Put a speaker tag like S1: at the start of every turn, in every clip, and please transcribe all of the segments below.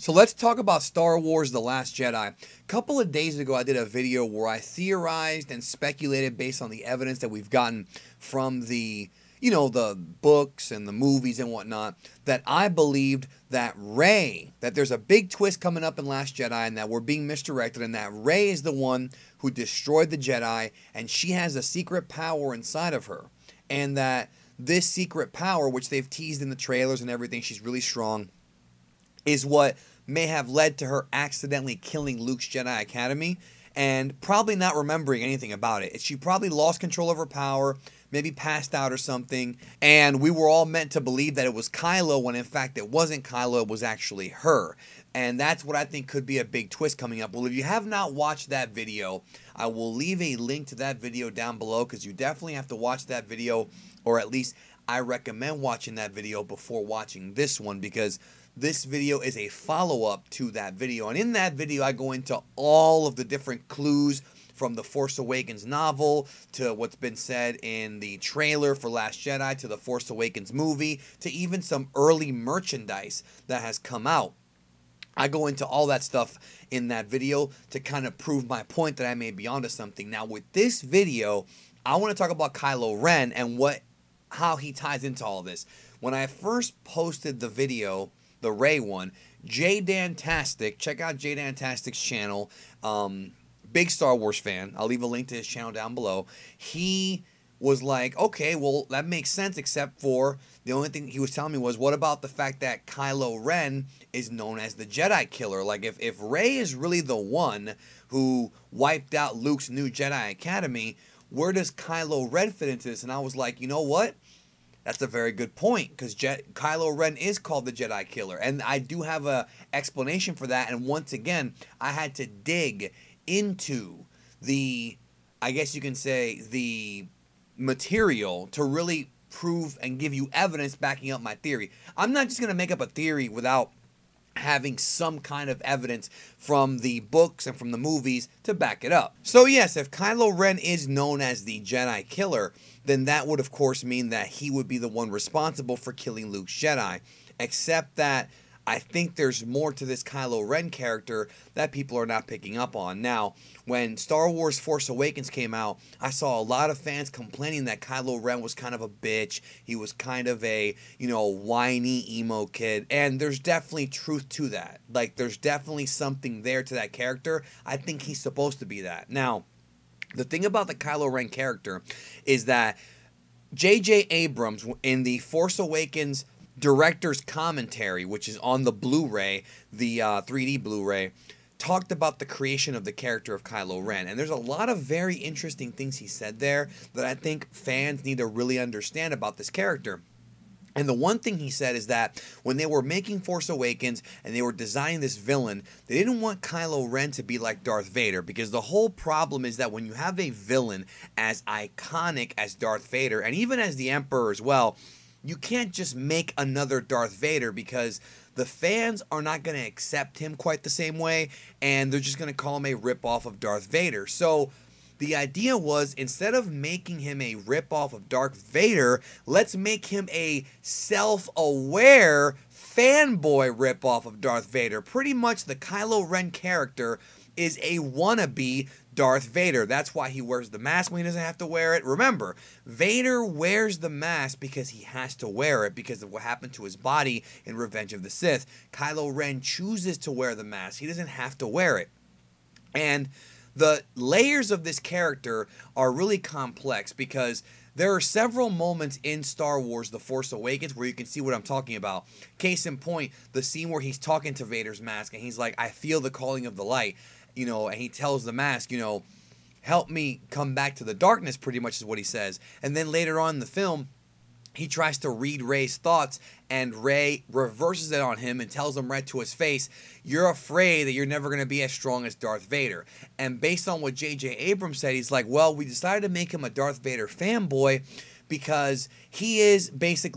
S1: So let's talk about Star Wars The Last Jedi. A couple of days ago, I did a video where I theorized and speculated based on the evidence that we've gotten from the books and the movies and whatnot, that I believed that that there's a big twist coming up in Last Jedi and that we're being misdirected and that Rey is the one who destroyed the Jedi and she has a secret power inside of her. And that this secret power, which they've teased in the trailers and everything, she's really strong, is what may have led to her accidentally killing Luke's Jedi Academy and probably not remembering anything about it. She probably lost control of her power, maybe passed out or something, and we were all meant to believe that it was Kylo when in fact it wasn't Kylo, it was actually her. And that's what I think could be a big twist coming up. Well, if you have not watched that video, I will leave a link to that video down below because you definitely have to watch that video, or at least I recommend watching that video before watching this one, because this video is a follow-up to that video. And in that video, I go into all of the different clues from the Force Awakens novel to what's been said in the trailer for Last Jedi to the Force Awakens movie to even some early merchandise that has come out. I go into all that stuff in that video to kind of prove my point that I may be onto something. Now, with this video, I want to talk about Kylo Ren and how he ties into all this. When I first posted the video, the Rey one, Jdantastic, check out Jdantastic's channel, big Star Wars fan. I'll leave a link to his channel down below. He was like, okay, well, that makes sense, except for the only thing he was telling me was, what about the fact that Kylo Ren is known as the Jedi Killer? Like, if Rey is really the one who wiped out Luke's new Jedi Academy, where does Kylo Ren fit into this? And I was like, you know what? That's a very good point, because Kylo Ren is called the Jedi Killer. And I do have a explanation for that. And once again, I had to dig into the, I guess you can say, the material to really prove and give you evidence backing up my theory. I'm not just going to make up a theory without having some kind of evidence from the books and from the movies to back it up. So yes, if Kylo Ren is known as the Jedi Killer, then that would of course mean that he would be the one responsible for killing Luke's Jedi. Except that I think there's more to this Kylo Ren character that people are not picking up on. Now, when Star Wars Force Awakens came out, I saw a lot of fans complaining that Kylo Ren was kind of a bitch. He was kind of a, whiny emo kid. And there's definitely truth to that. Like, there's definitely something there to that character. I think he's supposed to be that. Now, the thing about the Kylo Ren character is that J.J. Abrams, in the Force Awakens director's commentary, which is on the Blu-ray, the 3D Blu-ray, talked about the creation of the character of Kylo Ren. And there's a lot of very interesting things he said there that I think fans need to really understand about this character. And the one thing he said is that when they were making Force Awakens and they were designing this villain, they didn't want Kylo Ren to be like Darth Vader, because the whole problem is that when you have a villain as iconic as Darth Vader, and even as the Emperor as well, you can't just make another Darth Vader, because the fans are not going to accept him quite the same way, and they're just going to call him a ripoff of Darth Vader. So the idea was, instead of making him a ripoff of Darth Vader, let's make him a self-aware fanboy ripoff of Darth Vader. Pretty much the Kylo Ren character is a wannabe Darth Vader. That's why he wears the mask when he doesn't have to wear it. Remember, Vader wears the mask because he has to wear it because of what happened to his body in Revenge of the Sith. Kylo Ren chooses to wear the mask. He doesn't have to wear it. And the layers of this character are really complex, because there are several moments in Star Wars The Force Awakens where you can see what I'm talking about. Case in point, the scene where he's talking to Vader's mask and he's like, I feel the calling of the light, and he tells the mask, help me come back to the darkness, pretty much is what he says. And then later on in the film, he tries to read Rey's thoughts, and Rey reverses it on him and tells him right to his face, you're afraid that you're never going to be as strong as Darth Vader. And based on what J.J. Abrams said, he's like, well, we decided to make him a Darth Vader fanboy because he is Princess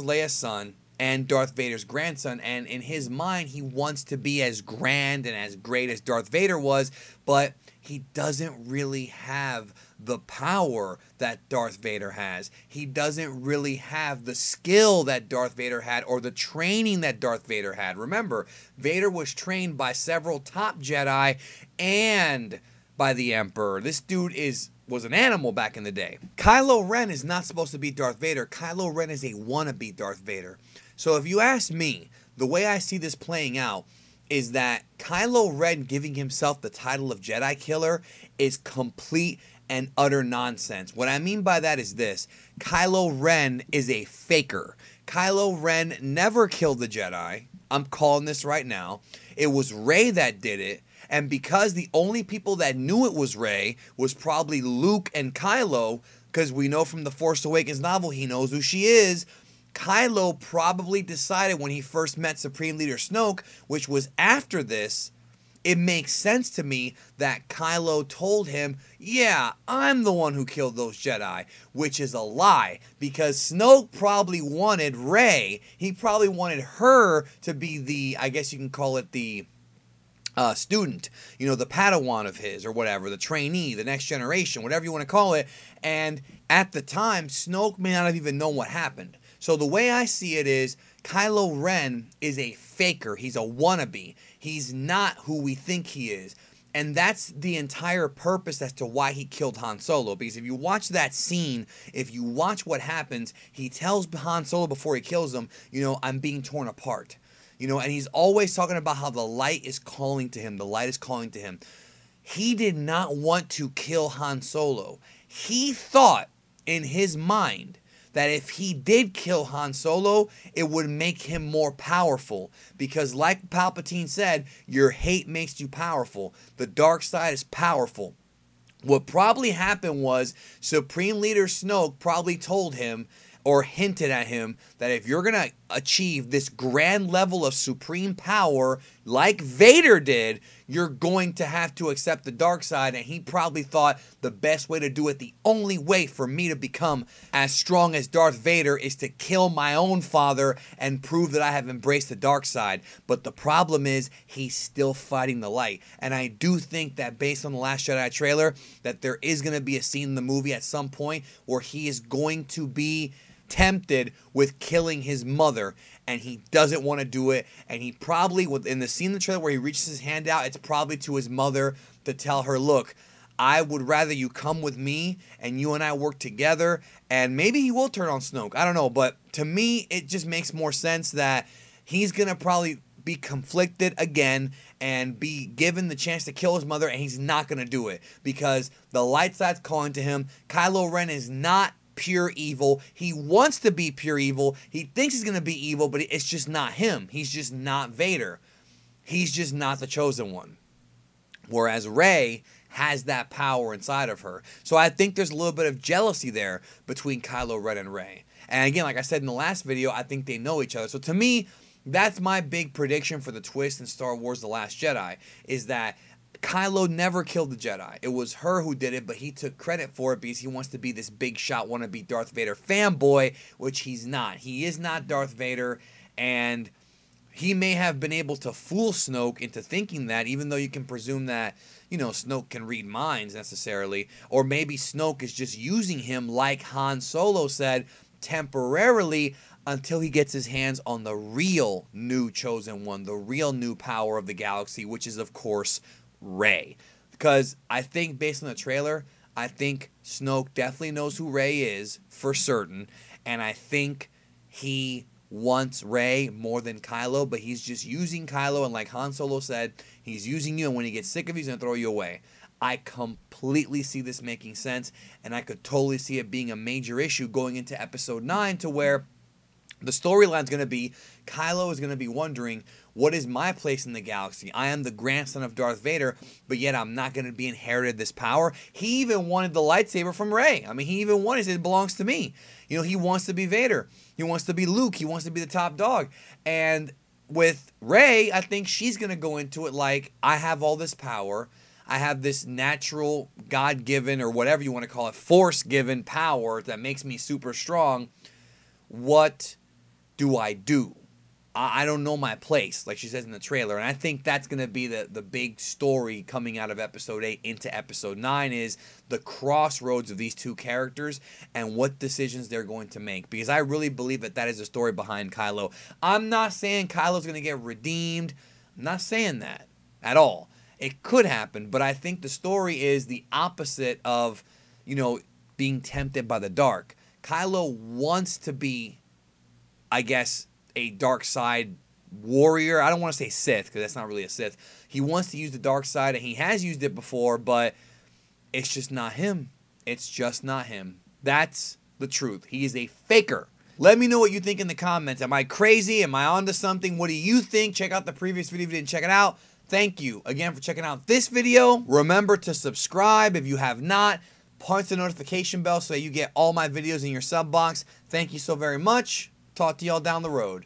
S1: Leia's son. and Darth Vader's grandson. And in his mind, he wants to be as grand and as great as Darth Vader was, but he doesn't really have the power that Darth Vader has. He doesn't really have the skill that Darth Vader had or the training that Darth Vader had. Remember, Vader was trained by several top Jedi and by the Emperor. This dude was an animal back in the day. Kylo Ren is not supposed to be Darth Vader. Kylo Ren is a wannabe Darth Vader. So if you ask me, the way I see this playing out is that Kylo Ren giving himself the title of Jedi Killer is complete and utter nonsense. What I mean by that is this: Kylo Ren is a faker. Kylo Ren never killed the Jedi. I'm calling this right now. It was Rey that did it. And because the only people that knew it was Rey was probably Luke and Kylo, because we know from the Force Awakens novel he knows who she is, Kylo probably decided when he first met Supreme Leader Snoke, which was after this, it makes sense to me that Kylo told him, yeah, I'm the one who killed those Jedi, which is a lie, because Snoke probably wanted Rey. He probably wanted her to be the, I guess you can call it the student, you know, the Padawan of his or whatever, the trainee, the next generation, whatever you want to call it. And at the time, Snoke may not have even known what happened. So the way I see it is, Kylo Ren is a faker. He's a wannabe. He's not who we think he is. And that's the entire purpose as to why he killed Han Solo. Because if you watch that scene, if you watch what happens, he tells Han Solo before he kills him, you know, I'm being torn apart. You know, and he's always talking about how the light is calling to him. The light is calling to him. He did not want to kill Han Solo. He thought in his mind that if he did kill Han Solo, it would make him more powerful. Because like Palpatine said, your hate makes you powerful. The dark side is powerful. What probably happened was Supreme Leader Snoke probably told him or hinted at him that if you're going to achieve this grand level of supreme power like Vader did, you're going to have to accept the dark side. And he probably thought the best way to do it, the only way for me to become as strong as Darth Vader, is to kill my own father and prove that I have embraced the dark side. But the problem is he's still fighting the light. And I do think that based on the Last Jedi trailer, that there is going to be a scene in the movie at some point where he is going to be tempted with killing his mother, and he doesn't want to do it. And he probably, in the scene in the trailer where he reaches his hand out, it's probably to his mother to tell her, look, I would rather you come with me and you and I work together. And maybe he will turn on Snoke, I don't know, but to me it just makes more sense that he's gonna probably be conflicted again and be given the chance to kill his mother, and he's not gonna do it because the light side's calling to him. Kylo Ren is not pure evil. He wants to be pure evil. He thinks he's going to be evil, but it's just not him. He's just not Vader. He's just not the chosen one. Whereas Rey has that power inside of her. So I think there's a little bit of jealousy there between Kylo Ren and Rey. And again, like I said in the last video, I think they know each other. So to me, that's my big prediction for the twist in Star Wars The Last Jedi, is that Kylo never killed the Jedi. It was her who did it, but he took credit for it because he wants to be this big shot, wannabe Darth Vader fanboy, which he's not. He is not Darth Vader, and he may have been able to fool Snoke into thinking that, even though you can presume that, you know, Snoke can read minds necessarily, or maybe Snoke is just using him, like Han Solo said, temporarily until he gets his hands on the real new chosen one, the real new power of the galaxy, which is, of course, Rey. Because I think based on the trailer, I think Snoke definitely knows who Rey is for certain, and I think he wants Rey more than Kylo, but he's just using Kylo, and like Han Solo said, he's using you, and when he gets sick of you, he's going to throw you away. I completely see this making sense, and I could totally see it being a major issue going into Episode 9, to where the storyline's going to be, Kylo is going to be wondering, what is my place in the galaxy? I am the grandson of Darth Vader, but yet I'm not going to be inherited this power. He even wanted the lightsaber from Rey. I mean, he even wanted it belongs to me. You know, he wants to be Vader. He wants to be Luke. He wants to be the top dog. And with Rey, I think she's going to go into it like, I have all this power. I have this natural, God-given, or whatever you want to call it, Force-given power that makes me super strong. What do I do? I don't know my place, like she says in the trailer. And I think that's going to be the big story coming out of episode 8 into episode 9 is the crossroads of these two characters and what decisions they're going to make. Because I really believe that that is the story behind Kylo. I'm not saying Kylo's going to get redeemed. I'm not saying that at all. It could happen, but I think the story is the opposite of, being tempted by the dark. Kylo wants to be, I guess, a dark side warrior. I don't want to say Sith because that's not really a Sith. He wants to use the dark side and he has used it before, but it's just not him. It's just not him. That's the truth. He is a faker. Let me know what you think in the comments. Am I crazy? Am I onto something? What do you think? Check out the previous video if you didn't check it out. Thank you again for checking out this video. Remember to subscribe if you have not. Punch the notification bell so that you get all my videos in your sub box. Thank you so very much. Talk to y'all down the road.